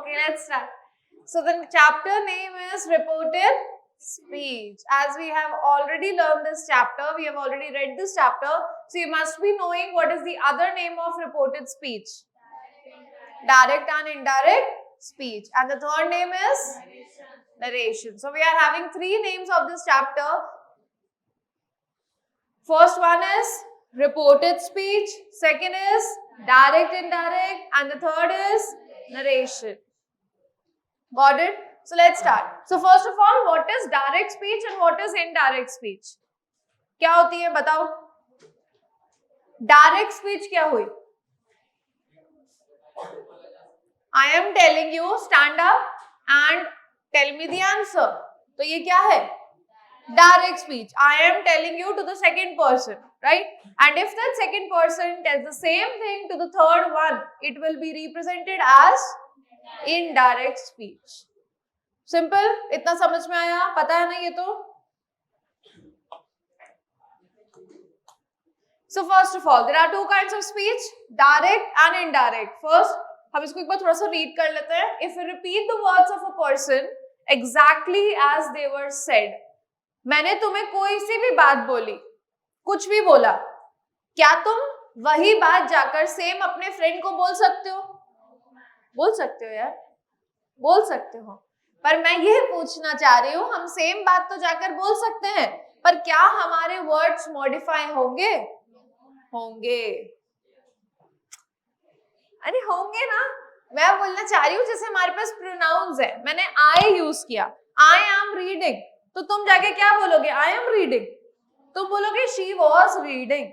Okay, let's start. So the chapter name is reported speech. As we have already learned this chapter, we have already read this chapter. So you must be knowing what is the other name of reported speech. Direct and indirect speech. And the third name is narration. So we are having three names of this chapter. First one is reported speech, second is direct, indirect, and the third is narration. Got it? So let's start. So first of all, what is direct speech and what is indirect speech? क्या होती है बताओ? Direct speech क्या हुई? I am telling you, stand up and tell me the answer. तो ये क्या है? Direct speech. I am telling you to the second person, right? And if that second person tells the same thing to the third one, it will be represented as indirect speech. Simple? इतना समझ में आया? पता है ना ये तो? So first of all, there are two kinds of speech, direct and indirect. First, हम इसको एक बार थोड़ा सा read कर लेते हैं. If we repeat the words of a person exactly as they were said, मैंने तुम्हें कोई सी भी बात बोली, कुछ भी बोला, क्या तुम वही बात जाकर सेम अपने फ्रेंड को बोल सकते हो? बोल सकते हो यार, बोल सकते हो. पर मैं ये पूछना चाह रही हूँ, हम सेम बात तो जाकर बोल सकते हैं, पर क्या हमारे वर्ड्स मॉडिफाई होंगे? होंगे. अरे होंगे ना. मैं बोलना चाह रही हूँ जैसे हमारे पास प्रोनाउंस है, मैंने I यूज किया, I am reading, तो तुम जाके क्या बोलोगे? I am reading. तुम बोलोगे she was reading.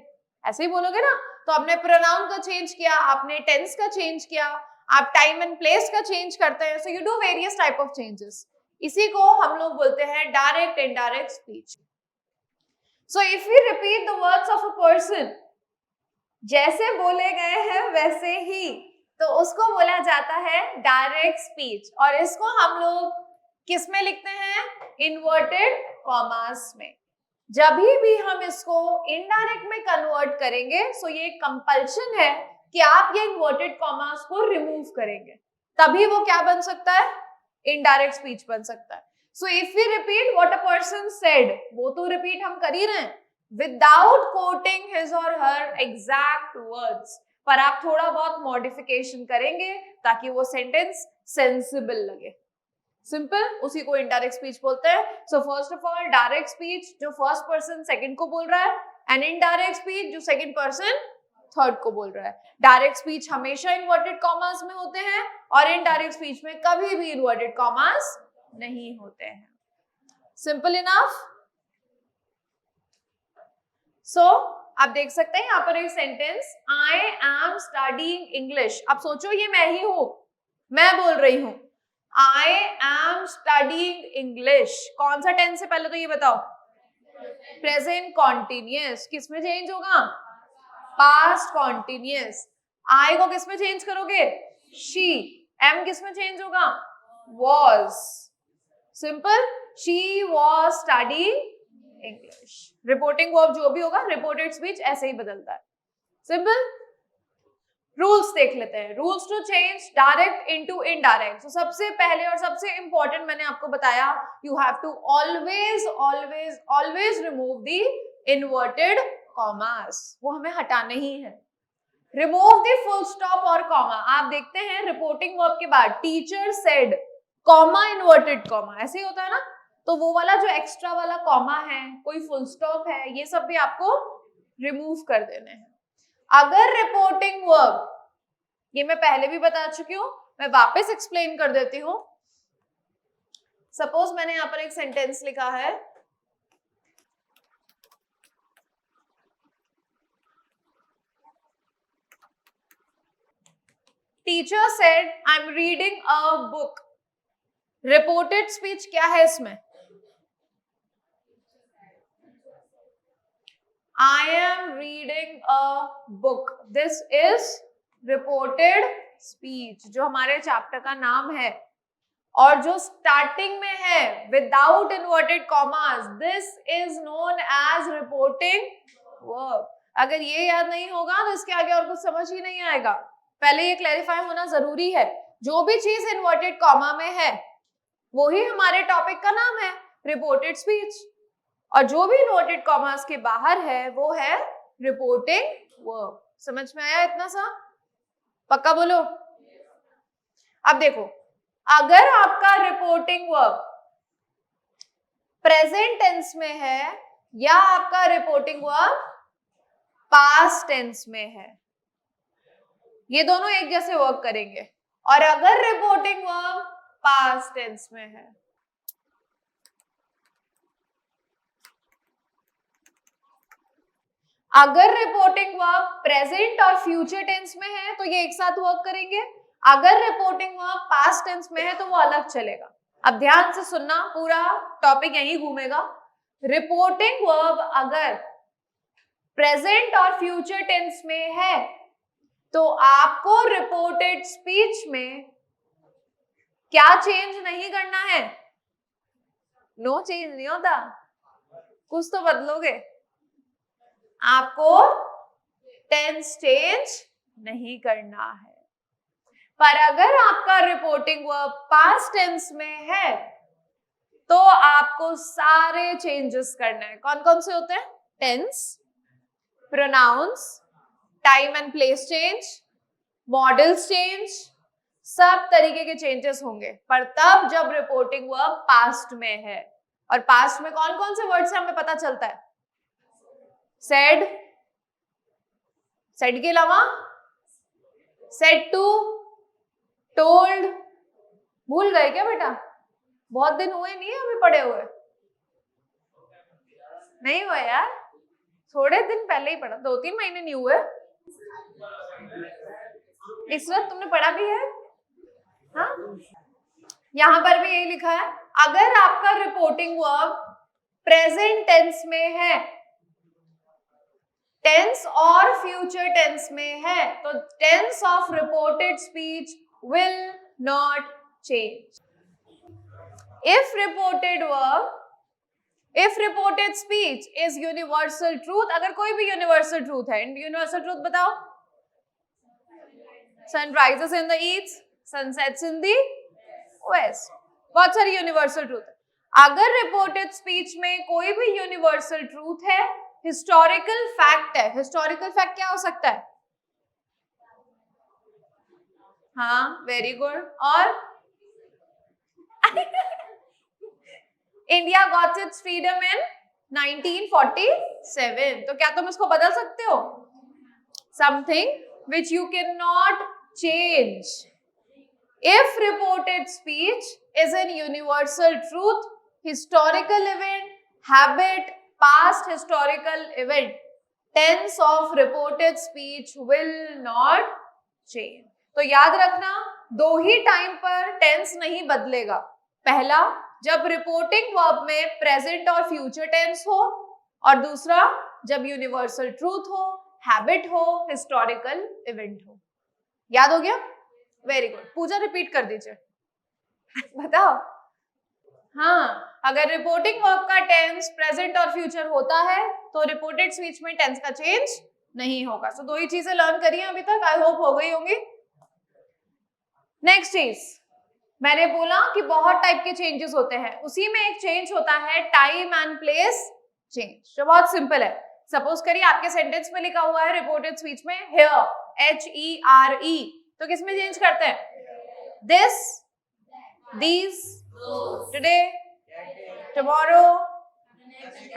ऐसे ही बोलोगे ना. तो आपने प्रोनाउन का चेंज किया, आपने टेंस का चेंज किया, आप टाइम एंड प्लेस का चेंज करते हैं. So you do various type of changes. इसी को हम लोग बोलते हैं direct indirect speech. So if we repeat the words of a person जैसे बोले गए हैं वैसे ही, तो उसको बोला जाता है डायरेक्ट स्पीच. और इसको हम लोग किस में लिखते हैं? इन्वर्टेड कॉमास में. जब भी हम इसको इनडायरेक्ट में कन्वर्ट करेंगे, सो ये कंपल्शन है कि आप ये इन्वर्टेड कॉमास को रिमूव करेंगे, तभी वो क्या बन सकता है? इनडायरेक्ट स्पीच बन सकता है. So if we repeat what a person said, वो तो रिपीट हम कर ही रहे हैं विदाउट कोटिंग हिज और हर एग्जैक्ट वर्ड्स, पर आप थोड़ा बहुत मॉडिफिकेशन करेंगे ताकि वो सेंटेंस सेंसिबल लगे. सिंपल. उसी को इनडायरेक्ट स्पीच बोलते हैं. So first of all direct speech जो फर्स्ट पर्सन सेकंड को बोल रहा है, एंड इनडायरेक्ट स्पीच जो सेकंड पर्सन थर्ड को बोल रहा है. डायरेक्ट स्पीच हमेशा इन्वर्टेड कॉमास में होते हैं और इनडायरेक्ट स्पीच में कभी भी इन्वर्टेड कॉमास नहीं होते हैं. Simple enough. सो आप देख सकते हैं यहाँ पर एक sentence, I am studying English. अब सोचो ये मैं ही हूं, मैं बोल रही हूं आई एम स्टडीइंग इंग्लिश. कौन सा टेंस है पहले तो ये बताओ? Present continuous. किस में चेंज होगा? Past continuous. आई को किस में चेंज करोगे? शी. एम किस में चेंज होगा? Was. Simple. She was studying English. Reporting verb जो भी होगा, रिपोर्टेड स्पीच ऐसे ही बदलता है. सिंपल. रूल्स देख लेते हैं. Rules to change direct into indirect. तो सबसे पहले और सबसे इंपॉर्टेंट मैंने आपको बताया, you have to always always always remove the inverted commas. वो हमें हटाने ही है. रिमूव द फुल स्टॉप और कॉमा. आप देखते हैं रिपोर्टिंग वर्ब के बाद teacher said, comma inverted comma, ऐसे ही होता है ना. तो वो वाला जो एक्स्ट्रा वाला कॉमा है, कोई फुल स्टॉप है, ये सब भी आपको रिमूव कर देने हैं. अगर रिपोर्टिंग वर्ब, ये मैं पहले भी बता चुकी हूं, मैं वापस एक्सप्लेन कर देती हूं. सपोज मैंने यहां पर एक सेंटेंस लिखा है, teacher said I am reading a book. Reported speech क्या है इसमें? I am reading a book. This is reported speech, जो हमारे चैप्टर का नाम है. और जो स्टार्टिंग में है without inverted commas, this is known as reporting verb. अगर ये याद नहीं होगा तो इसके आगे और कुछ समझ ही नहीं आएगा. पहले ये क्लैरिफाई होना जरूरी है. जो भी चीज इन्वर्टेड कॉमा में है वही हमारे टॉपिक का नाम है, रिपोर्टेड स्पीच। और जो भी इन्वर्टेड कॉमास के बाहर है वो है रिपोर्टिंग वर्ब। समझ में आया इतना सा? पक्का बोलो। अब देखो, अगर आपका रिपोर्टिंग वर्ब प्रेजेंट टेंस में है या आपका रिपोर्टिंग वर्ब पास्ट टेंस में है, ये दोनों एक जैसे वर्क करेंगे। और अगर रिपोर्टिंग वर्ब पास्ट टेंस में है, अगर रिपोर्टिंग वर्ब प्रेजेंट और फ्यूचर टेंस में है तो ये एक साथ वर्क करेंगे। अगर रिपोर्टिंग वर्ब पास्ट टेंस में है तो वो अलग चलेगा। अब ध्यान से सुनना, पूरा टॉपिक यही घूमेगा। रिपोर्टिंग वर्ब अगर प्रेजेंट और फ्यूचर टेंस में है तो आपको रिपोर्टेड स्पीच में क्या चेंज नहीं करना है? नो चेंज नहीं होता, कुछ तो बदलोगे। आपको टेंस चेंज नहीं करना है। पर अगर आपका रिपोर्टिंग वर्ब पास्ट टेंस में है तो आपको सारे चेंजेस करने हैं। कौन कौन से होते हैं? Tense, pronouns, time and place change, modals change, सब तरीके के चेंजेस होंगे, पर तब जब रिपोर्टिंग वर्ब पास्ट में है। और पास्ट में कौन कौन से वर्ड से हमें पता चलता है? सेड, सेड के अलावा सेड टू, टोल्ड। भूल गए क्या बेटा? बहुत दिन हुए नहीं है अभी पढ़े हुए? नहीं हुए यार, थोड़े दिन पहले ही पढ़ा, 2-3 महीने नहीं हुए। इस वक्त तुमने पढ़ा भी है? हाँ, यहां पर भी यही लिखा है, अगर आपका रिपोर्टिंग वर्ब प्रेजेंट टेंस में है, टेंस और फ्यूचर टेंस में है, तो tense of reported speech will not change. If reported speech is universal truth, अगर कोई भी यूनिवर्सल ट्रूथ है, यूनिवर्सल ट्रूथ बताओ। Sun rises in the east, sun sets in the west, बहुत सारी यूनिवर्सल ट्रूथ है। अगर रिपोर्टेड स्पीच में कोई भी यूनिवर्सल ट्रूथ है, हिस्टोरिकल फैक्ट है, हिस्टोरिकल फैक्ट क्या हो सकता है? हाँ, वेरी गुड। और इंडिया गॉट इट्स फ्रीडम इन 1947, तो क्या तुम इसको बदल सकते हो? Something which you can not change. If reported speech is an universal truth, historical event, habit, past historical event, tense of reported speech will not change. तो याद रखना, दो ही टाइम पर टेंस नहीं बदलेगा। पहला, जब रिपोर्टिंग वर्ब में प्रेजेंट और फ्यूचर टेंस हो, और दूसरा जब यूनिवर्सल ट्रूथ हो, हैबिट हो, हिस्टोरिकल इवेंट हो। याद हो गया? Very good. पूजा रिपीट कर दीजिए। बताओ। हाँ, अगर रिपोर्टिंग वर्ब का टेंस प्रेजेंट और फ्यूचर होता है तो रिपोर्टेड स्पीच में टेंस का चेंज नहीं होगा। तो दो ही चीजें लर्न करी हैं अभी तक, आई होप हो गई होंगी। नेक्स्ट चीज, मैंने बोला कि बहुत टाइप के चेंजेस होते हैं, उसी में एक चेंज होता है टाइम एंड प्लेस चेंज, जो बहुत सिंपल है। सपोज करिए आपके सेंटेंस में लिखा हुआ है रिपोर्टेड स्पीच में हेयर, HERE, तो किस में चेंज करते हैं? This, these, today, tomorrow,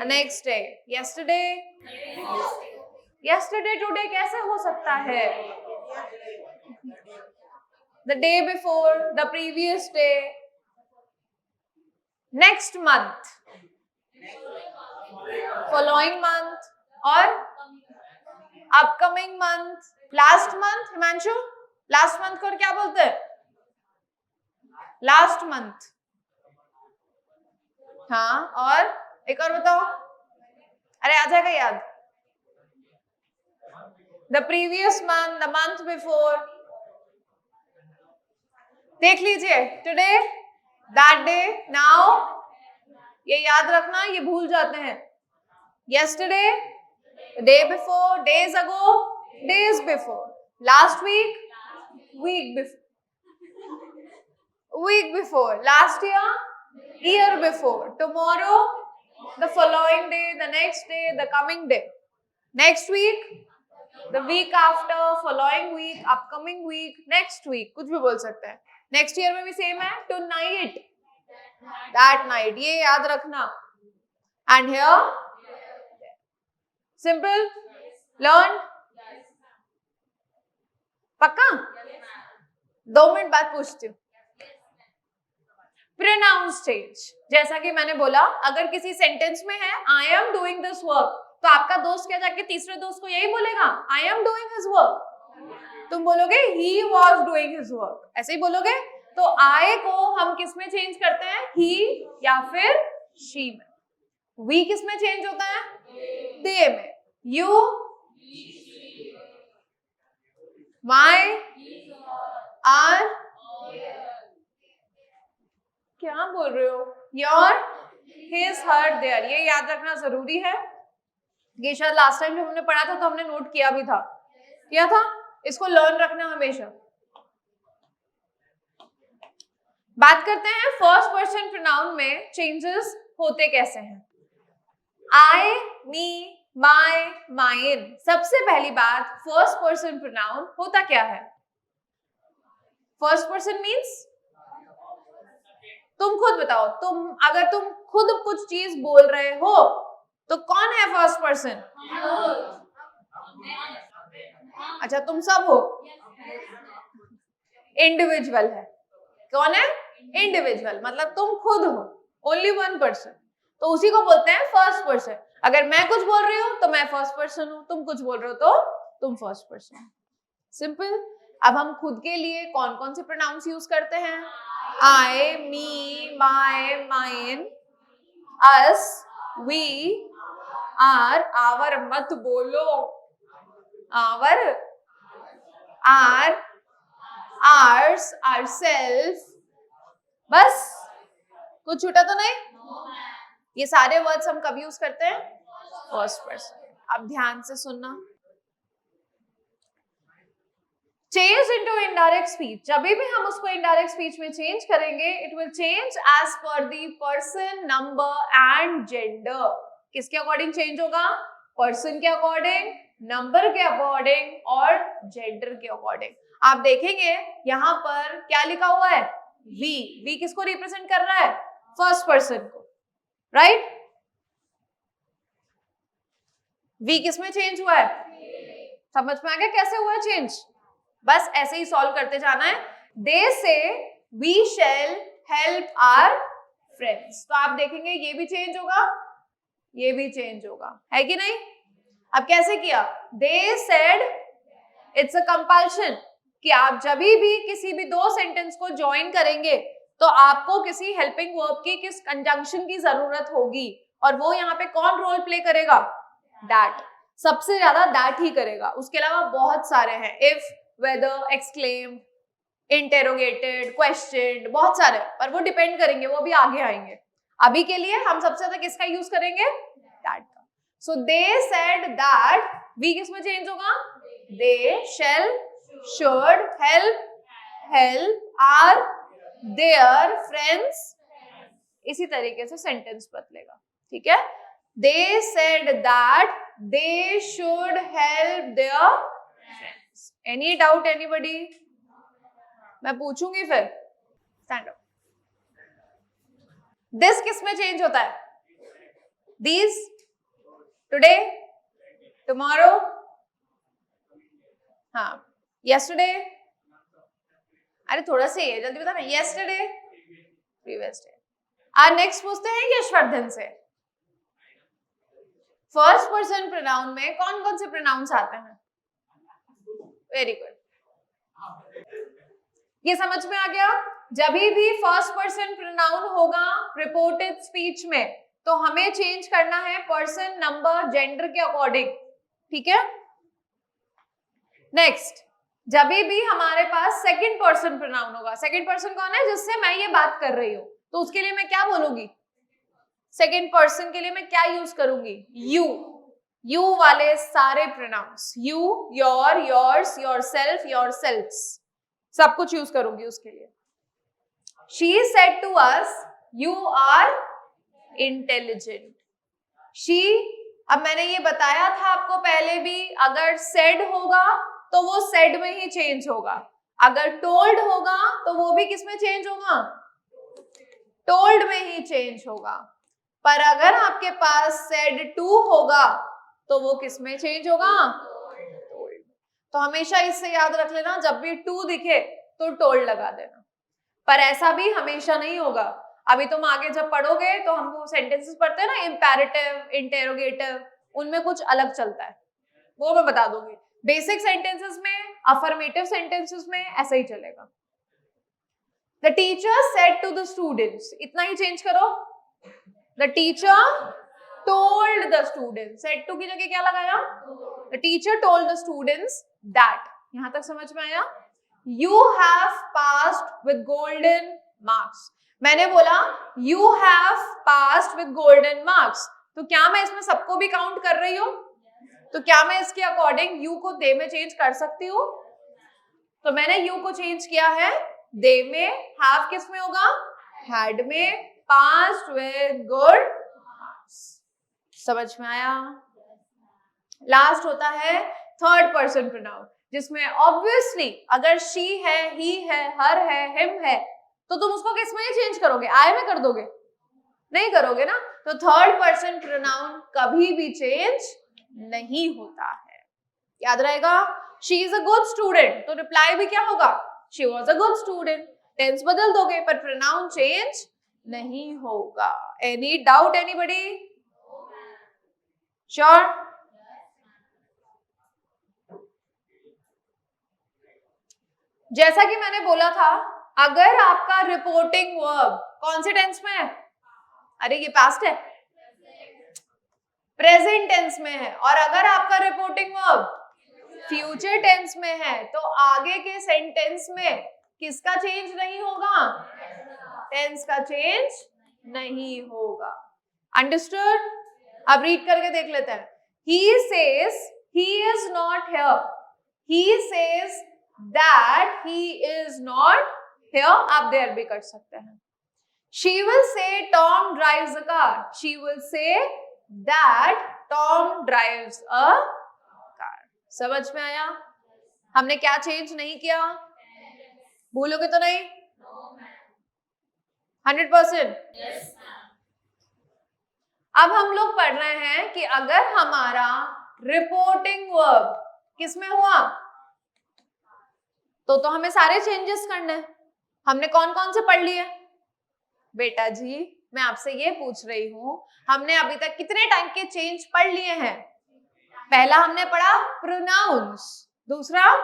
next day, yesterday. Yesterday today कैसे हो सकता है? The day before, the previous day, next month, following month, और upcoming month, last month. Himanshu, last month को क्या बोलते हैं? Last month. हाँ, और एक और बताओ, अरे आ जाएगा याद। The previous month, the month before. देख लीजिए, टुडे, दैट डे, नाउ, ये याद रखना, ये भूल जाते हैं। Yesterday, day before, days ago, days before, last week, week before. week before, last year, year before, tomorrow, the following day, the next day, the coming day, next week, the week after, following week, upcoming week, next week, कुछ भी बोल सकते हैं. Next year में भी same है, tonight, that night, ये याद रखना. And here, simple, learn, पक्का? 2 मिनट बाद पूछती हूँ. प्रोनाउंस चेंज, जैसा कि मैंने बोला, अगर किसी सेंटेंस में है I am doing this work, तो आपका दोस्त क्या जाके तीसरे दोस्त को यही बोलेगा, I am doing his work. तुम बोलोगे he was doing his work, ऐसे ही बोलोगे. तो आई को हम किस में चेंज करते हैं, ही या फिर शी में. वी किस में चेंज होता है, दे में. यू, माई, आर, क्या बोल रहे हो, योर, हिज, हर, देयर. ये याद रखना जरूरी है. ये शायद लास्ट टाइम जब हमने पढ़ा था तो हमने नोट किया भी था, इसको लर्न रखना हमेशा. बात करते हैं फर्स्ट पर्सन प्रोनाउन में चेंजेस होते कैसे हैं. आई, मी, माय, माइन. सबसे पहली बात, फर्स्ट पर्सन प्रोनाउन होता क्या है. फर्स्ट पर्सन मीन्स, तुम खुद बताओ, अगर तुम खुद कुछ चीज बोल रहे हो तो कौन है फर्स्ट पर्सन. अच्छा, तुम सब हो. इंडिविजुअल है. कौन है, इंडिविजुअल, मतलब तुम खुद हो, ओनली वन पर्सन, तो उसी को बोलते हैं फर्स्ट पर्सन. अगर मैं कुछ बोल रही हूँ तो मैं फर्स्ट पर्सन हूँ, तुम कुछ बोल रहे हो तो तुम फर्स्ट पर्सन. सिंपल. अब हम खुद के लिए कौन कौन से प्रोनाउंस यूज करते हैं. I, me, my, mine, us, we, our मत बोलो, our, ours, ourselves. बस, कुछ छूटा तो नहीं. ये सारे वर्ड्स हम कब यूज करते हैं, फर्स्ट पर्सन. अब ध्यान से सुनना. चेंज इनटू इनडायरेक्ट स्पीच, जब भी हम उसको इनडायरेक्ट स्पीच में चेंज करेंगे, it will change as per the person, number and gender. किसके अकॉर्डिंग चेंज होगा, पर्सन के अकॉर्डिंग, नंबर के अकॉर्डिंग और जेंडर के अकॉर्डिंग. आप देखेंगे यहां पर क्या लिखा हुआ है, वी. वी किसको रिप्रेजेंट कर रहा है, फर्स्ट पर्सन को, राइट. वी किस में चेंज हुआ है, समझ में आ गया कैसे हुआ है चेंज. बस ऐसे ही सॉल्व करते जाना है. They say we shall help our friends, तो आप देखेंगे ये भी चेंज होगा, ये भी चेंज होगा, है कि नहीं. अब कैसे किया, they said, it's a compulsion कि आप जब भी किसी भी दो सेंटेंस को ज्वाइन करेंगे तो आपको किसी हेल्पिंग वर्ब की, किस कंजंक्शन की जरूरत होगी, और वो यहाँ पे कौन रोल प्ले करेगा, दैट. सबसे ज्यादा दैट ही करेगा. उसके अलावा बहुत सारे हैं, if, weather, exclaim, interrogated, question, बहुत सारे, पर वो डिपेंड करेंगे, वो भी आगे आएंगे. अभी के लिए हम सबसे ज्यादा किसका यूज करेंगे, दैट का. So they said that, we किस में चेंज होगा, they shall, should, help are, their friends. इसी तरीके से सेंटेंस बदलेगा, ठीक है. They said that they should help their friends. Any doubt anybody, मैं पूछूंगी फिर. Stand up. दिस किस में चेंज होता है, दीज, टुडे, टुमारो, हाँ, यस्टरडे. अरे थोड़ा सा ये जल्दी बताना, यस्टरडे, प्रीवियस डे. आज नेक्स्ट पूछते हैं यशवर्धन से. फर्स्ट पर्सन प्रोनाउन में कौन कौन से प्रोनाउंस आते हैं, वेरी गुड. ये समझ में आ गया. जब भी फर्स्ट पर्सन प्रोनाउन होगा रिपोर्टेड स्पीच में तो हमें चेंज करना है पर्सन, नंबर, जेंडर के अकॉर्डिंग, ठीक है. नेक्स्ट, जब भी हमारे पास सेकंड पर्सन प्रोनाउन होगा, सेकंड पर्सन कौन है, जिससे मैं ये बात कर रही हूं, तो उसके लिए मैं क्या बोलूंगी, सेकंड पर्सन के लिए मैं क्या यूज करूंगी, यू. यू वाले सारे pronouns, you, your, yours, yourself, yourselves, सब कुछ यूज करूंगी उसके लिए. she said to us you are intelligent. she, अब मैंने ये बताया था आपको पहले भी, अगर said होगा तो वो said में ही चेंज होगा, अगर told होगा तो वो भी किस में चेंज होगा, told में ही चेंज होगा. पर अगर आपके पास said to होगा तो वो किस में चेंज होगा, told. तो हमेशा इससे याद रख लेना, जब भी to दिखे तो told लगा देना. पर ऐसा भी हमेशा नहीं होगा. अभी तुम आगे जब पढ़ोगे तो हम वो सेंटेंसेस पढ़ते हैं ना, इंपेरेटिव, इंटेरोगेटिव, उनमें कुछ अलग चलता है, वो मैं बता दूंगी. बेसिक सेंटेंसेस में, अफर्मेटिव सेंटेंसेस में ऐसा ही चलेगा. The teacher said to the students, इतना ही चेंज करो. The teacher told the students, said to की जगह क्या लगाया, the teacher told the students that. यहां तक समझ में आया. You have passed with golden marks. मैंने बोला you have passed with golden marks. तो क्या मैं इसमें सबको भी काउंट कर रही हूँ? तो क्या मैं इसके अकॉर्डिंग you को they में चेंज कर सकती हूँ? तो मैंने you को चेंज किया है they में, have किस में होगा, had में, passed with good marks. समझ में आया? लास्ट होता है थर्ड पर्सन प्रोनाउन, जिसमें ऑब्वियसली अगर she है, he है, her है, him है, तो तुम उसको किस में चेंज करोगे, I में कर दोगे, नहीं करोगे ना. तो थर्ड पर्सन प्रोनाउन कभी भी चेंज नहीं होता है, याद रहेगा. she is a good student, तो रिप्लाई भी क्या होगा, she was a good student. टेंस बदल दोगे पर प्रोनाउन चेंज नहीं होगा. Any doubt anybody? श्योर? जैसा कि मैंने बोला था, अगर आपका रिपोर्टिंग वर्ब कौन से टेंस में है, अरे ये पास्ट है, प्रेजेंट टेंस में है, और अगर आपका रिपोर्टिंग वर्ब फ्यूचर टेंस में है, तो आगे के सेंटेंस में किसका चेंज नहीं होगा, टेंस का चेंज नहीं होगा. अंडरस्टूड? अब रीड करके देख लेते हैं. He says he is not here. He says that he is not here. आप there भी कर सकते हैं. She will say Tom drives a car. She will say that Tom drives a car. समझ में आया? हमने क्या चेंज नहीं किया, भूलोगे तो नहीं? 100%? yes, अब हम लोग पढ़ रहे हैं कि अगर हमारा रिपोर्टिंग वर्ब किसमें हुआ, तो हमें सारे चेंजेस करने हैं. हमने कौन कौन से पढ़ लिए? बेटा जी मैं आपसे ये पूछ रही हूं, हमने अभी तक कितने टाइप के चेंज पढ़ लिए हैं? पहला हमने पढ़ा प्रोनाउंस, दूसरा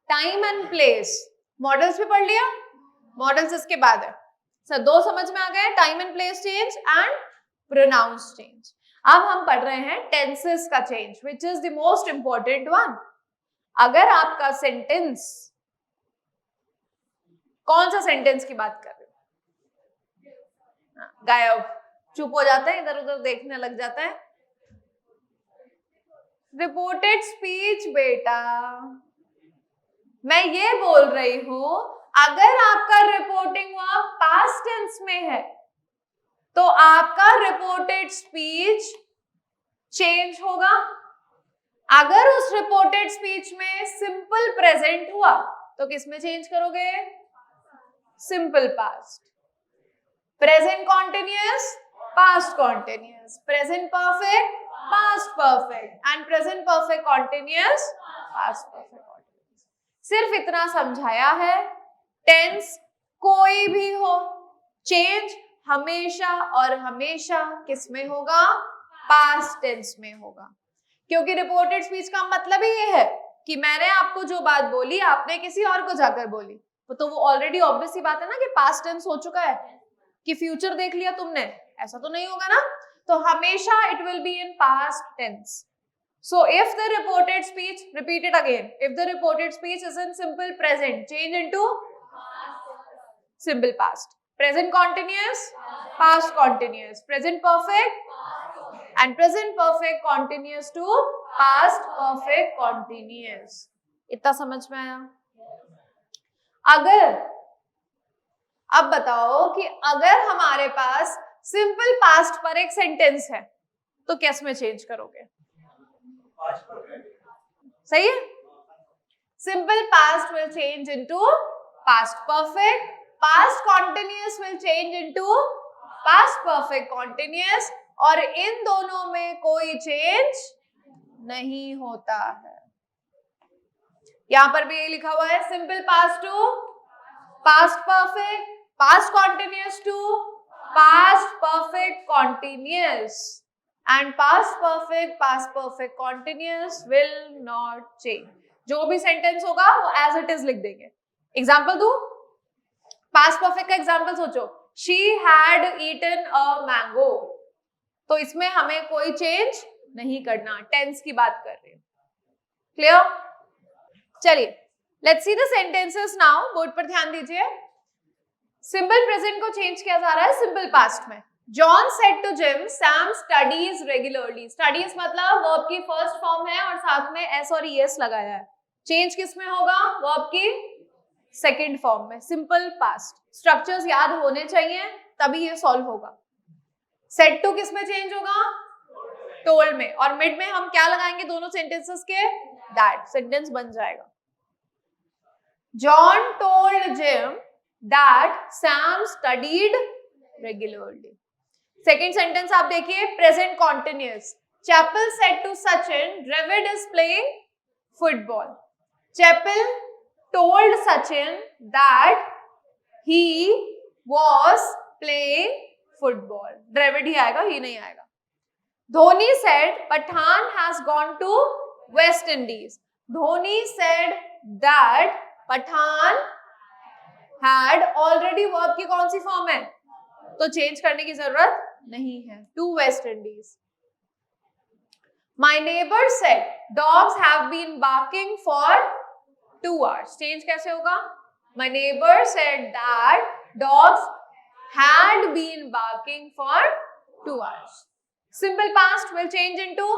टाइम एंड प्लेस. मॉडल्स भी पढ़ लिया, मॉडल्स इसके बाद है. सर दो समझ में आ गए, time and place change and pronouns change. अब हम पढ़ रहे हैं टेंसेस का change, which is the most important one. अगर आपका सेंटेंस, कौन सा सेंटेंस की बात कर रहे हो, गायब, चुप हो जाते हैं, इधर उधर देखने लग जाता है. रिपोर्टेड स्पीच बेटा, मैं ये बोल रही हूं, अगर आपका रिपोर्टिंग वर्ब पास्ट टेंस में है तो आपका रिपोर्टेड स्पीच चेंज होगा. अगर उस रिपोर्टेड स्पीच में सिंपल प्रेजेंट हुआ तो किस में चेंज करोगे, simple past. Present continuous, past continuous, present perfect, past perfect, and present perfect continuous, past perfect continuous. सिर्फ इतना समझाया है. टेंस कोई भी हो, चेंज हमेशा और हमेशा किस में होगा, पास्ट टेंस में होगा. क्योंकि रिपोर्टेड स्पीच का मतलब ही ये है कि मैंने आपको जो बात बोली आपने किसी और को जाकर बोली, तो वो ऑलरेडी ऑब्वियस सी बात है ना कि पास्ट टेंस हो चुका है. कि फ्यूचर देख लिया तुमने, ऐसा तो नहीं होगा ना. तो हमेशा it will be in past tense. So if the reported speech, repeat it again, if the reported speech is in simple present, change into simple past. Present continuous, past continuous, present perfect, and present perfect continuous to past perfect continuous. इतना समझ में आया? अगर अब बताओ कि अगर हमारे पास सिंपल पास्ट पर एक सेंटेंस है तो किस में चेंज करोगे? सही है? Simple past will change into past perfect, past continuous will change into past perfect continuous, और इन दोनों में कोई चेंज नहीं होता है। यहां पर भी ये लिखा हुआ है, simple past to past perfect, past continuous to past perfect continuous, and past perfect continuous will not change. जो भी सेंटेंस होगा वो एज इट इज लिख देंगे। एग्जाम्पल दो, पास्ट परफेक्ट का एग्जाम्पल सोचो, she had eaten a mango, तो इसमें हमें कोई चेंज नहीं करना, टेंस की बात कर रहे हैं। क्लियर? चलिए let's see the sentences now. Board पर ध्यान दीजिए। सिंपल प्रेजेंट को चेंज किया जा रहा है सिंपल पास्ट में। John said to Jim, Sam studies regularly. Studies मतलब वर्ब की फर्स्ट फॉर्म है और साथ में एस और ईएस लगाया है। चेंज किस में होगा? वर्ब की सेकंड फॉर्म में, सिंपल पास्ट। स्ट्रक्चर्स याद होने चाहिए तभी ये सॉल्व होगा। सेड टू किस में चेंज होगा? टोल्ड में, और मिड में हम क्या लगाएंगे दोनों सेंटेंसेस के? दैट। सेंटेंस बन जाएगा, John told Jim that Sam studied regularly. Second sentence आप देखिए, present continuous. Chappell said to Sachin, Dravid is playing football. Chappell told Sachin that he was playing football. Dravid ही आएगा, ही नहीं आएगा। Dhoni said Pathan has gone to West Indies. Dhoni said that Pathan had already, verb की कौन सी form है? तो चेंज करने की जरूरत नहीं है, to West Indies. My neighbour said dogs have been barking for 2 hours। Change कैसे होगा? My neighbour said that dogs had been barking for 2 hours। Simple past will change into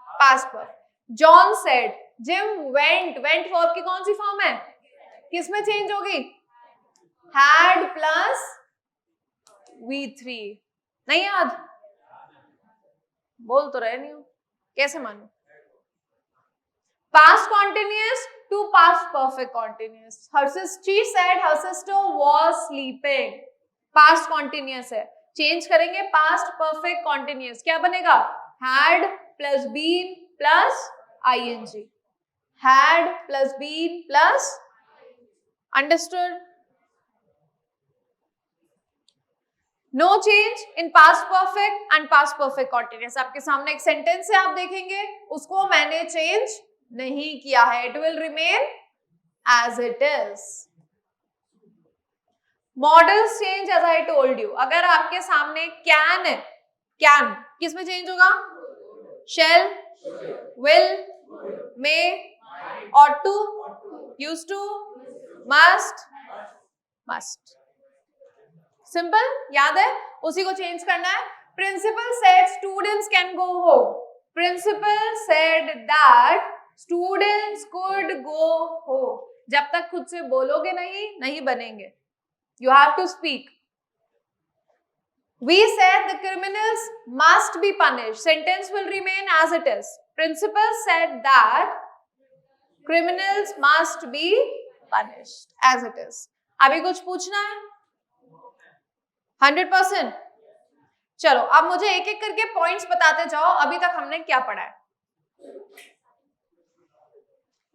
past perfect. John said Jim went, went verb की कौन सी form है? किस में change होगी? Had plus V3। नहीं याद? बोल तो रहे नहीं हो, कैसे मानो? Past continuous to past perfect continuous. she said her sister was sleeping। Past continuous है, चेंज करेंगे पास्ट परफेक्ट कॉन्टिन्यूअस। क्या बनेगा? Had plus been plus ing। Had plus been plus, understood? No change in past perfect and past perfect continuous. आपके सामने एक sentence है, आप देखेंगे, उसको मैंने चेंज नहीं किया है, it will remain as it is. Modals change as I told you. अगर आपके सामने कैन है, कैन किस में चेंज होगा? Shall, will, may, ought to, used to, must, must। Simple याद है, उसी को चेंज करना है। Principal said students can go home. Principal said that students could go home. जब तक खुद से बोलोगे नहीं बनेंगे, you have to speak. We said the criminals must be punished. Sentence will remain as it is. Principal said that criminals must be punished as it is. अभी कुछ पूछना है? 100%। चलो अब मुझे एक एक करके पॉइंट्स बताते जाओ, अभी तक हमने क्या पढ़ा है।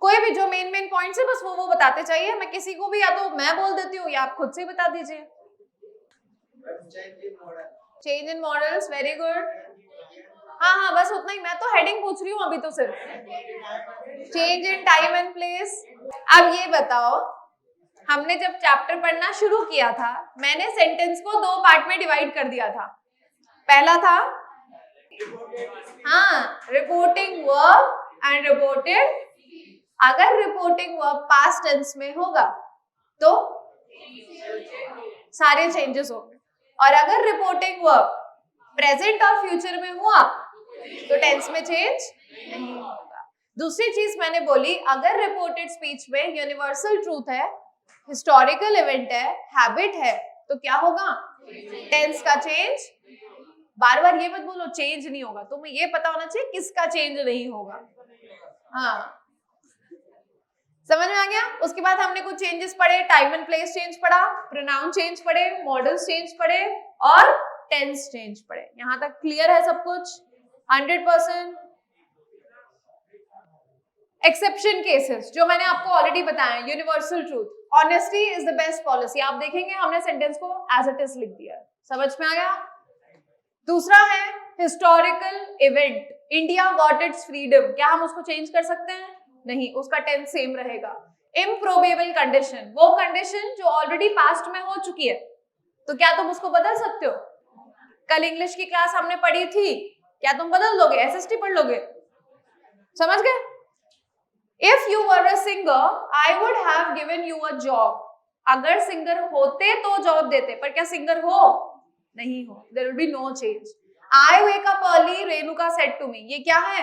कोई भी जो मेन पॉइंट्स है बस वो बताते चाहिए। मैं किसी को भी, या तो मैं बोल देती हूँ या आप खुद से बता दीजिए। Change in models, very good. हाँ बस उतना ही, मैं तो हेडिंग पूछ रही हूँ अभी तो सिर्फ। Change in time and place. अब ये बताओ, हमने जब चैप्टर पढ़ना शुरू किया था, मैंने सेंटेंस को 2 पार्ट में डिवाइड कर दिया था। पहला था रिपोर्टिंग वर्ब एंड रिपोर्टेड। अगर रिपोर्टिंग वर्ब पास्ट टेंस में होगा तो सारे चेंजेस होंगे, और अगर रिपोर्टिंग वर्ब प्रेजेंट और फ्यूचर में हुआ तो टेंस में चेंज नहीं होगा। दूसरी चीज मैंने बोली, अगर रिपोर्टेड स्पीच में यूनिवर्सल ट्रूथ है हिस्टोरिकल इवेंट है, हैबिट है, तो क्या होगा? टेंस का चेंज। बार बार ये मत बोलो चेंज नहीं होगा, तुम्हें ये पता होना चाहिए किसका चेंज नहीं होगा। हाँ, समझ में आ गया? उसके बाद हमने कुछ चेंजेस पढ़े, टाइम एंड प्लेस चेंज पढ़ा, प्रोनाउन चेंज पढ़े, मॉडल्स चेंज पढ़े और टेंस चेंज पढ़े। यहां तक क्लियर है सब कुछ? 100%। एक्सेप्शन केसेस जो मैंने आपको ऑलरेडी बताया, universal truth, honesty is the best policy. आप देखेंगे हमने सेंटेंस को एज इट इज लिख दिया, समझ में आ गया? दूसरा है historical event, India got its freedom, क्या हम उसको चेंज कर सकते हैं? नहीं, उसका टेंस सेम रहेगा। इम्प्रोबेबल कंडीशन, वो कंडीशन जो ऑलरेडी पास्ट में हो चुकी है, तो क्या तुम उसको बदल सकते हो? कल इंग्लिश की क्लास हमने पढ़ी थी, क्या तुम बदल लोगे? एसएसटी पढ़ लोगे? समझ गए? If you were a singer I would have given you a job, अगर सिंगर होते तो जॉब देते, पर क्या सिंगर हो? नहीं हो, there will be no change. I wake up early, Renuka said to me, ये क्या है?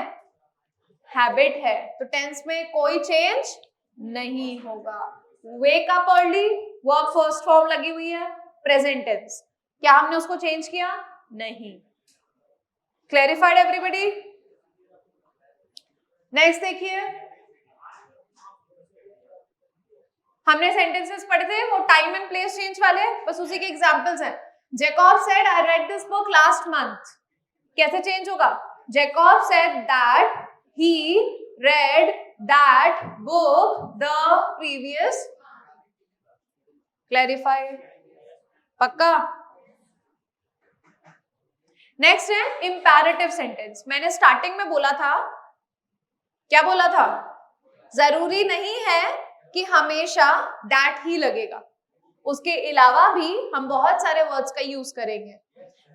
हैबिट है, तो टेंस में कोई चेंज नहीं होगा। वेक up early, verb first form लगी हुई है, प्रेजेंट टेंस, क्या हमने उसको चेंज किया? नहीं। Clarified everybody? नेक्स्ट देखिए, हमने सेंटेंसेस पढ़े थे वो टाइम एंड प्लेस चेंज वाले, बस उसी के एग्जांपल्स हैं। Jacob said I read this book last month, कैसे चेंज होगा? Jacob said that he read that book the previous. Clarified? पक्का? नेक्स्ट है इंपैरेटिव सेंटेंस। मैंने स्टार्टिंग में बोला था, क्या बोला था? जरूरी नहीं है कि हमेशा दैट ही लगेगा, उसके अलावा भी हम बहुत सारे वर्ड्स का यूज करेंगे।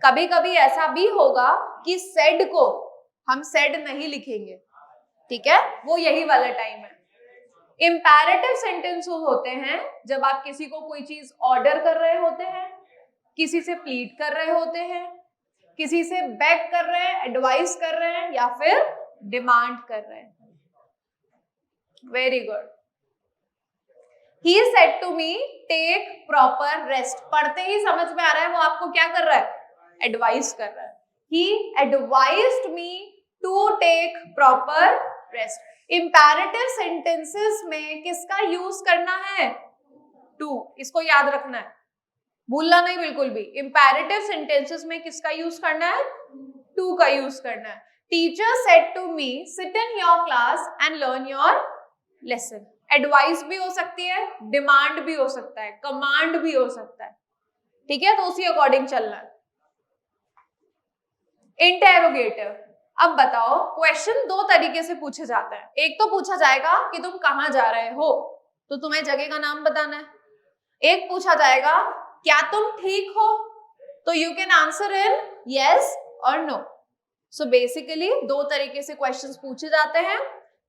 कभी कभी ऐसा भी होगा कि सेड को हम सेड नहीं लिखेंगे, ठीक है? वो यही वाला टाइम है। इंपैरेटिव सेंटेंस होते हैं जब आप किसी को कोई चीज ऑर्डर कर रहे होते हैं, किसी से प्लीड कर रहे होते हैं, किसी से बेग कर रहे हैं, एडवाइस कर रहे हैं, या फिर डिमांड कर रहे हैं। Very good. He said to me, take proper rest. पढ़ते ही समझ में आ रहा है वो आपको क्या कर रहा है? एडवाइस कर रहा है। He advised me to take proper rest. Imperative sentences में किसका यूज करना है? To. इसको याद रखना है, भूलना नहीं बिल्कुल भी। Imperative sentences में किसका यूज करना है? To का यूज करना है। Teacher said to me, sit in your class and learn your lesson. Advice भी हो सकती है, डिमांड भी हो सकता है, कमांड भी हो सकता है, ठीक है? तो उसी अकॉर्डिंग चलना है। इंटेरोगेटिव, अब बताओ, क्वेश्चन दो तरीके से पूछे जाते हैं। एक तो पूछा जाएगा कि तुम कहां जा रहे हो, तो तुम्हें जगह का नाम बताना है। एक पूछा जाएगा क्या तुम ठीक हो, तो you can answer in yes और नो। सो बेसिकली दो तरीके से क्वेश्चंस पूछे जाते हैं।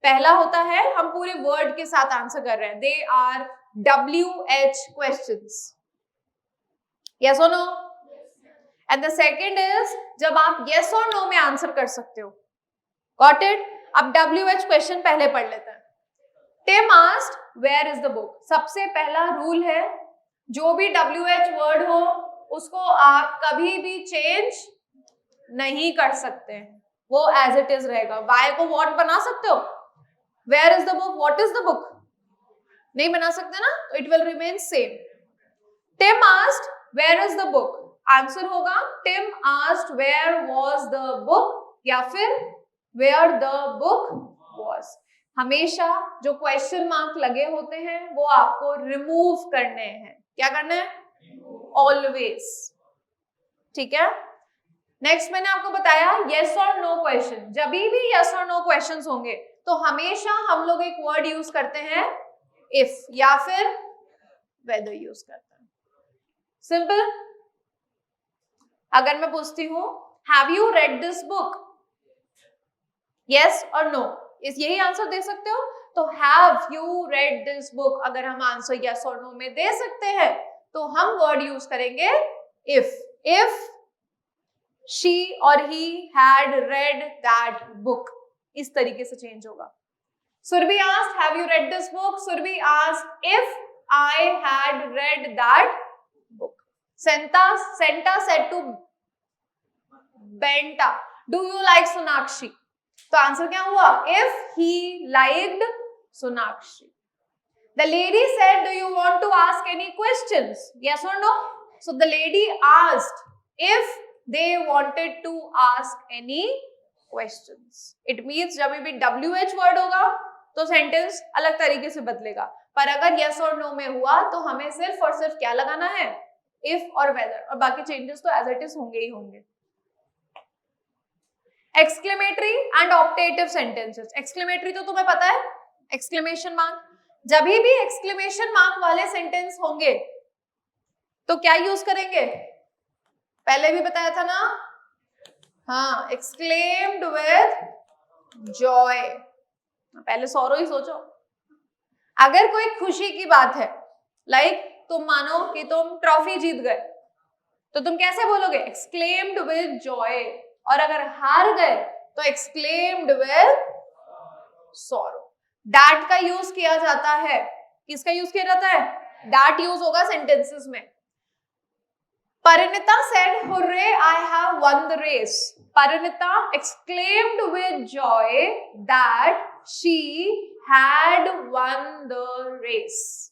पहला होता है हम पूरे वर्ड के साथ आंसर कर रहे हैं, they are WH questions, yes और no. And the second is जब आप यस और नो में आंसर कर सकते हो। Got it? अब WH क्वेश्चन पहले पढ़ लेते हैं। Tim asked where is the book. सबसे पहला रूल है जो भी WH वर्ड हो उसको आप कभी भी चेंज नहीं कर सकते, वो एज इट इज रहेगा। वाई को व्हाट बना सकते हो, where is the book, what is the book नहीं बना सकते ना, तो it will remain same. Tim asked where is the book, answer होगा Tim asked where was the book या फिर वेयर द बुक वाज। हमेशा जो क्वेश्चन मार्क लगे होते हैं वो आपको रिमूव करने हैं। क्या करना है? ऑलवेज, ठीक है? नेक्स्ट मैंने आपको बताया यस और नो क्वेश्चन। जब भी यस और नो क्वेश्चंस होंगे तो हमेशा हम लोग एक वर्ड यूज करते हैं इफ या फिर वेदर यूज करते हैं। सिंपल। अगर मैं पूछती हूं have you read this book, yes और नो, इस यही आंसर दे सकते हो। तो have you read this book अगर हम आंसर यस और नो में दे सकते हैं तो हम वर्ड यूज करेंगे if. If she or he had read that book, इस तरीके से चेंज होगा। Surabhi asked have you read this book, Surabhi asked if I had read that book. Senta said to Benta, do you like Sonakshi? तो answer क्या हुआ? If he liked Sonakshi. The lady said, do you want to ask any questions? Yes or no? So the lady asked if they wanted to ask any questions. It means जब भी WH word होगा तो sentence अलग तरीके से बदलेगा, पर अगर yes और no में हुआ तो हमें सिर्फ और सिर्फ क्या लगाना है? If और whether, और बाकी चेंजेस तो as it is होंगे ही होंगे. Exclamatory and optative sentences. Exclamatory तो तुम्हें पता है, exclamation mark. जब भी exclamation mark वाले सेंटेंस होंगे तो क्या यूज करेंगे? पहले भी बताया था ना, हाँ, exclaimed with joy. पहले सौरो ही सोचो. अगर कोई खुशी की बात है, लाइक तुम मानो कि तुम ट्रॉफी जीत गए, तो तुम कैसे बोलोगे? exclaimed with joy. और अगर हार गए तो exclaimed with sorrow. that का यूज किया जाता है. किसका यूज किया जाता है? that यूज होगा सेंटेंसेस में. Parinita said, hooray, I have won the race. Parinita exclaimed with joy that she had won the race.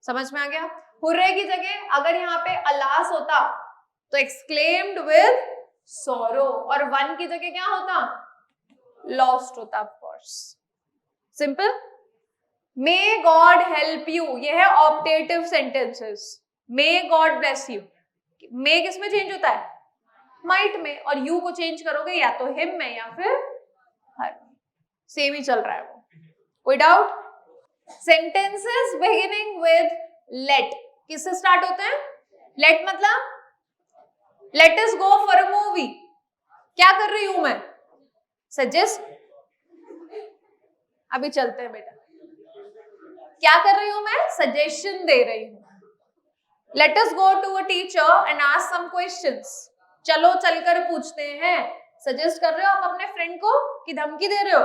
समझ में आ गया? hooray की जगह अगर यहाँ पे alas होता तो exclaimed with sorrow, और won की जगह क्या होता? lost होता, of course. Simple. May God help you. ये है optative sentences. May God bless you. May किस में चेंज होता है? might में. और you को चेंज करोगे या तो him में या फिर her में. सेम ही चल रहा है वो. कोई doubt? Sentences beginning with let किससे स्टार्ट होते हैं? let मतलब let us go for a movie. क्या कर रही हूं मैं? suggest. अभी चलते हैं बेटा. क्या कर रही हूं मैं? सजेशन दे रही हूं. Let us go to a teacher and ask some questions. चलो चलकर पूछते हैं. सजेस्ट कर रहे हो आप अपने फ्रेंड को कि धमकी दे रहे हो?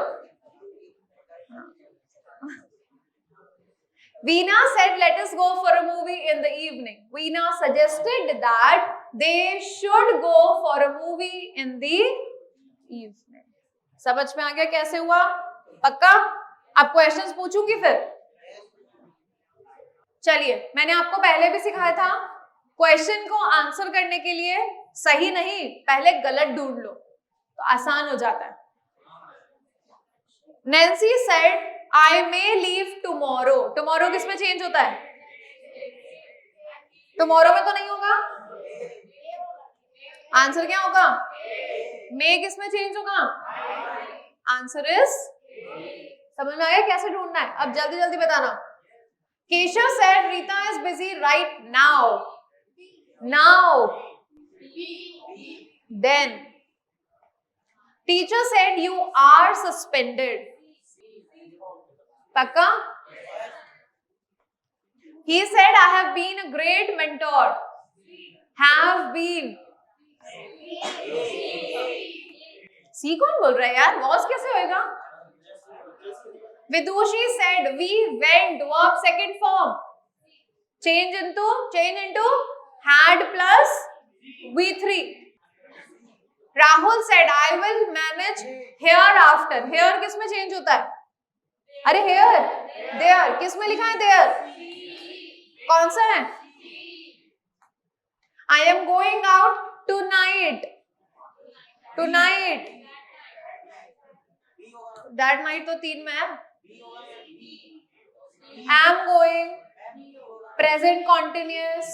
Veena said, let us go for a movie in the evening. Veena suggested that they should go for a movie in the evening. समझ में आ गया कैसे हुआ? पक्का? अब क्वेश्चंस पूछूंगी फिर. चलिए, मैंने आपको पहले भी सिखाया था, क्वेश्चन को आंसर करने के लिए सही नहीं, पहले गलत ढूंढ लो तो आसान हो जाता है. Nancy said, I may leave tomorrow. Tomorrow किस में चेंज होता है? Tomorrow में तो नहीं होगा. आंसर क्या होगा? may किस में चेंज होगा? Answer is. समझ में आ गया कैसे ढूंढना है? अब जल्दी जल्दी बताना. Keshav said, Rita is busy right now. Now. Then. Teacher said, you are suspended. Pakka? He said, I have been a great mentor. Have been. सी कौन बोल रहा है यार? वॉस कैसे होएगा? Vidushi said, we went. Verb second form. Change into had plus V3. Rahul said, I will manage hereafter. Here किस में change होता है? अरे here, there. किस में लिखा है there? कौन सा है? I am going out tonight. Tonight. That night तो 3 में है. am going, present continuous.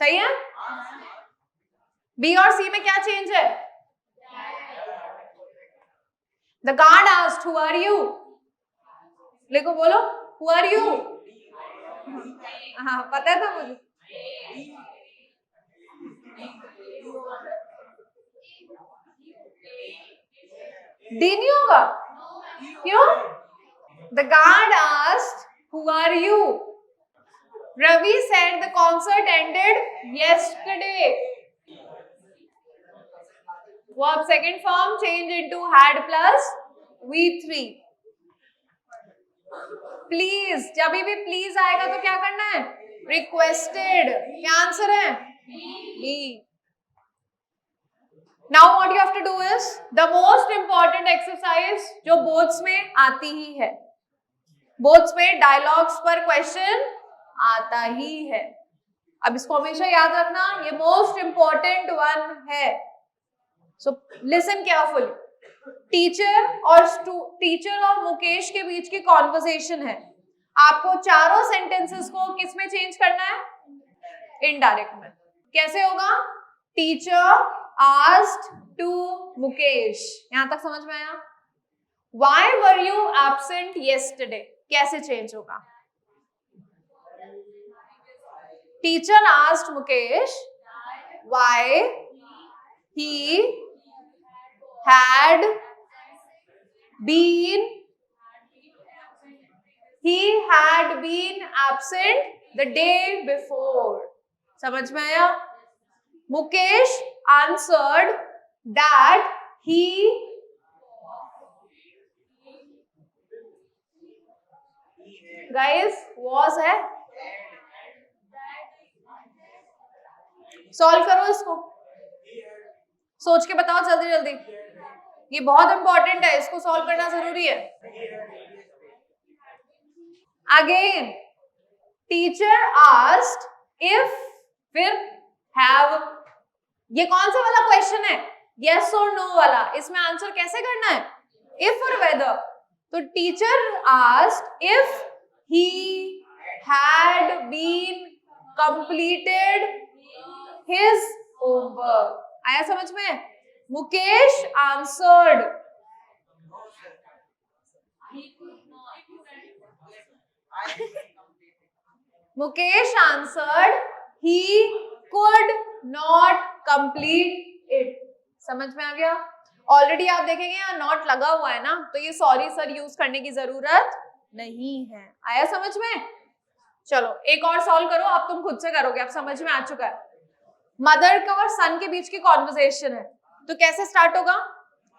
सही है? बी और सी में क्या चेंज है? The guard asked, who are you? लिखो, बोलो, who are you? हाँ, पता था मुझे. डी नहीं होगा? क्यों? The guard asked, who are you? Ravi said the concert ended yesterday. Verb second form change into had plus V3. Please, जब भी प्लीज आएगा तो क्या करना है? रिक्वेस्टेड। क्या आंसर है? B. Now what you have to do is the most important exercise जो बोर्ड्स में आती ही है, बोर्ड्स में डायलॉग्स पर क्वेश्चन आता ही है। अब इसको हमेशा याद रखना, ये मोस्ट इंपॉर्टेंट वन है। So listen carefully. टीचर और मुकेश के बीच की कॉन्वर्सेशन है। आपको चारों सेंटेंसेस को किस में चेंज करना है? इनडायरेक्ट में। कैसे होगा? Teacher asked to Mukesh. यहां तक समझ में आया? Why were you absent yesterday? कैसे चेंज होगा? Teacher asked Mukesh why he had been absent the day before. समझ में आया? Mukesh answered that he guys was है। सॉल्व करो इसको, सोच के बताओ जल्दी जल्दी, ये बहुत इंपॉर्टेंट है, इसको सॉल्व करना जरूरी है। अगेन टीचर आस्क्ड इफ, फिर हैव। ये कौन सा वाला क्वेश्चन है? यस और नो वाला। इसमें आंसर कैसे करना है? इफ और वेदर। तो teacher asked if he had been completed his homework. आया समझ में? Mukesh answered Mukesh answered he could not complete it. समझ में आ गया? ऑलरेडी आप देखेंगे यहाँ नॉट लगा हुआ है ना, तो ये सॉरी सर यूज करने की जरूरत नहीं है। आया समझ में? चलो एक और सॉल्व करो, अब तुम खुद से करोगे, अब समझ में आ चुका है। मदर का और सन के बीच की कॉन्वर्सेशन है, तो कैसे स्टार्ट होगा?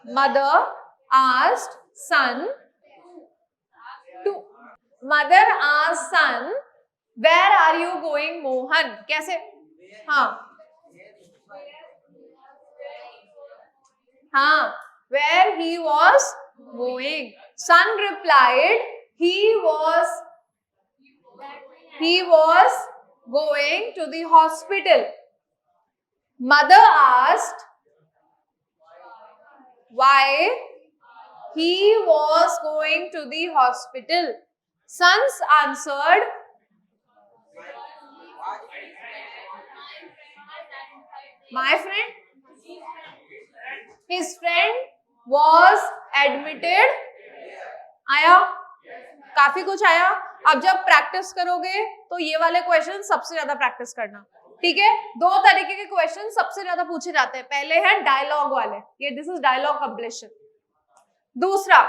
Mother asked son to, mother asked son where are you going Mohan. कैसे? हाँ where he was going. Son replied he was going to the hospital. Mother asked why he was going to the hospital. Sons answered my friend, his friend was admitted. आया? काफी कुछ आया। अब जब practice करोगे तो ये वाले क्वेश्चन सबसे ज्यादा प्रैक्टिस करना, ठीक है? दो तरीके के क्वेश्चन सबसे ज्यादा पूछे जाते हैं। पहले है डायलॉग वाले, ये दिस इज डायलॉग कंप्लीशन। दूसरा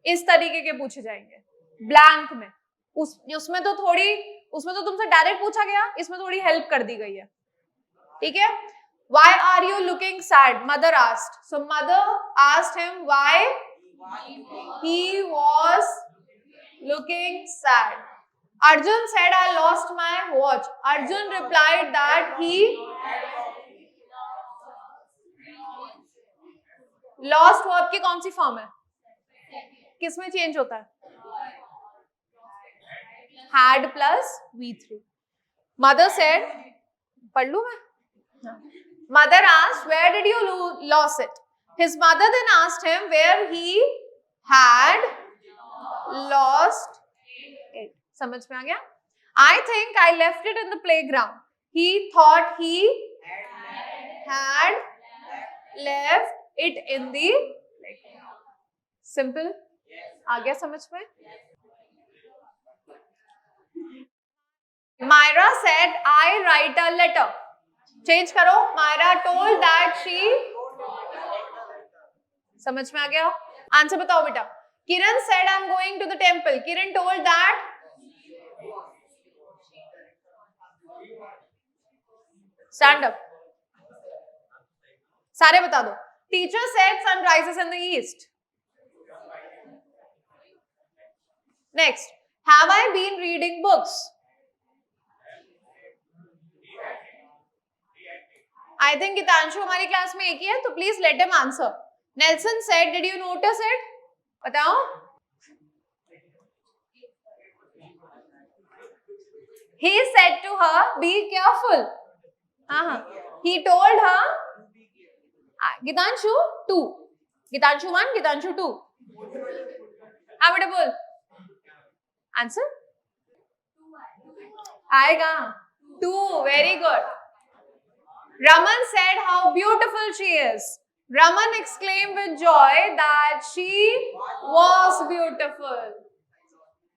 इस तरीके के पूछे जाएंगे ब्लैंक में। उसमें तो तुमसे डायरेक्ट पूछा गया, इसमें थोड़ी हेल्प कर दी गई है, ठीक है? Why are you looking sad? Mother asked. So mother asked him why he was looking sad. Arjun said, I lost my watch. Arjun replied that he lost verb की कौन सी फॉर्म है? किसमें चेंज होता है? Had plus V3. Mother said, पढ़ लूं मैं? Mother asked, where did you lose it? His mother then asked him where he had lost it. समझ में आ गया? I think I left it in the playground. He thought he had left it in the playground. Simple. आ गया समझ में? Myra said, I write a letter. Change करो, Myra told that she. समझ में आ गया? आंसर बताओ बेटा। Kiran said I am going to the temple. Kiran told that, stand up, सारे बता दो। Teacher said sun rises in the east. Next, have I been reading books? I think Gitanshu हमारी class में एक ही है, तो please let him answer. Nelson said, did you notice it? बताओ. He said to her, be careful. He told her, Gitanshu 2. Gitanshu 1, Gitanshu 2. बेटा बोल. Answer? आएगा. 2. Very good. Raman said how beautiful she is. Raman exclaimed with joy that she was beautiful.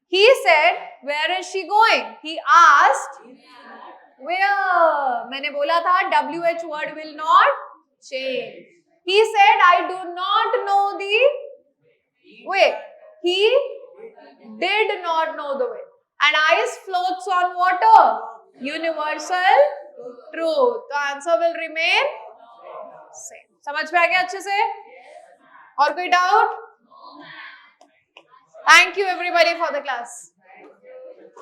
He said, where is she going? He asked, where? मैंने बोला था WH word will not change. He said, I do not know the way. He did not know the way. And ice floats on water. Universal truth. The answer will remain same. समझ में आ गया अच्छे से? और कोई doubt? Thank you everybody for the class.